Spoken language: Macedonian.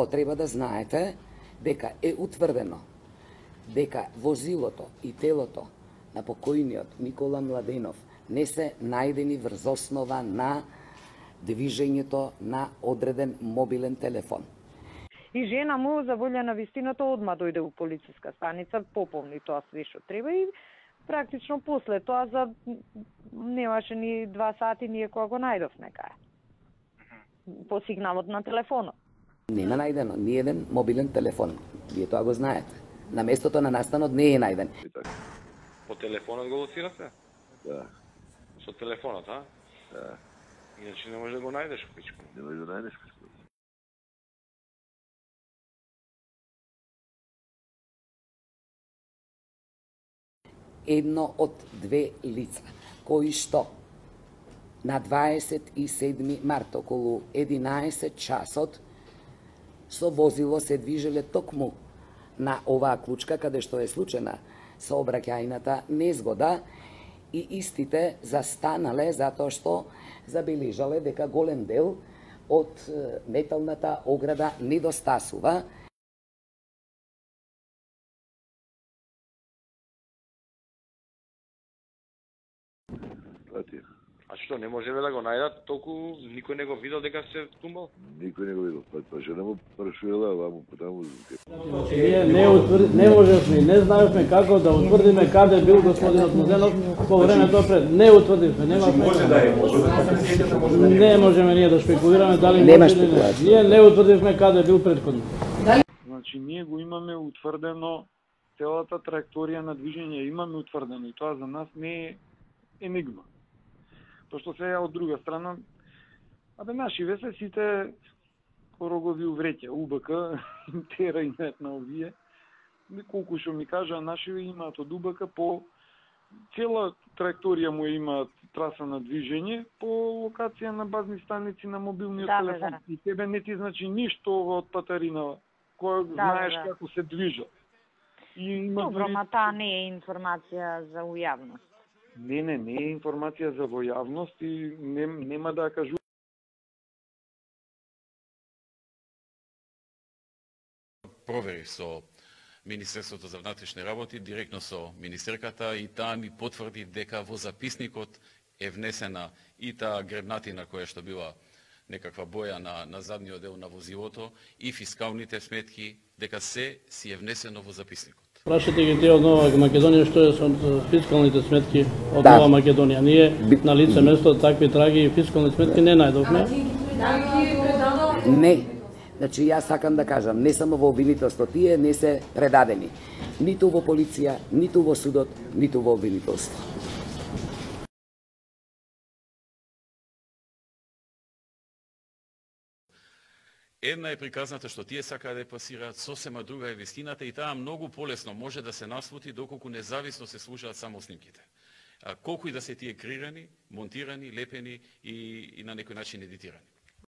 Треба да знаете дека е утврдено дека возилото и телото на покојниот Никола Младенов не се најдени врз основа на движењето на одреден мобилен телефон. И жена му, за волја на вистината, одма дојде у полициска станица, пополни тоа све што треба и практично после тоа немаше ни 2 сати ние кога го најдовме кај. По сигналот на телефонот. Нема најдено ни еден мобилен телефон. Вие тоа го знаете. На местото на настанот не е најден. По телефонот го лоцирате? Да. Со телефонот, а? Да. Иначе не може да го најдеш, пичко. Не може да најдеш, пичко. Едно од 2 лица кои што на 27. март околу 11 часот со возило се движеле токму на оваа клучка каде што е случена сообраќајната незгода и истите застанале затоа што забележале дека голем дел од металната ограда недостасува. А што, не можеле да го најдат, толку никој не го видел дека се тумбал? Никој не го видел. Па жена му прашувала, ваму потаму. Ние не можевме, не знаевме како да утврдиме каде бил господинот Младенов по времето пред. Не утврдивме, немавме. Може да е, не можеме ние да шпекулираме дали може или не. Ние не утврдивме каде бил претходно. Значи ние го имаме утврдено, целата траекторија на движење имаме утврдено и тоа за нас не е енигма. Тоа што сега од друга страна, наши весе сите рогови увреќа, УБК, тера и нет на овие, колку што ми кажа, наши имаат од УБК по цела траекторија му имаат траса на движење по локација на базни станици на мобилниот телефон. Да. И тебе не ти значи ништо од патарина, која знаеш како се движат. Добро, ма таа не е информација за ујавност. Не е информација за во јавност и нема да кажу. Провери со Министерството за внатрешни работи, директно со министерката, и таа ми потврди дека во записникот е внесена и таа гребнатина која што била некаква боја на задниот дел на возилото и фискалните сметки, дека се си е внесено во записникот. Прашате ги тие од Нова Македонија што е со фискалните сметки од Нова Македонија. Ние на лице место такви траги и фискални сметки не најдовме. Не. Значи, јас сакам да кажам, не само во обвинителство, тие не се предадени. Ниту во полиција, ниту во судот, ниту во обвинителство. Една е приказната што тие сакаат да ја пасираат, сосема друга е вистината и таа многу полесно може да се наслути доколку независно се слушаат само снимките. Колку и да се тие креирани, монтирани, лепени и на некој начин едитирани.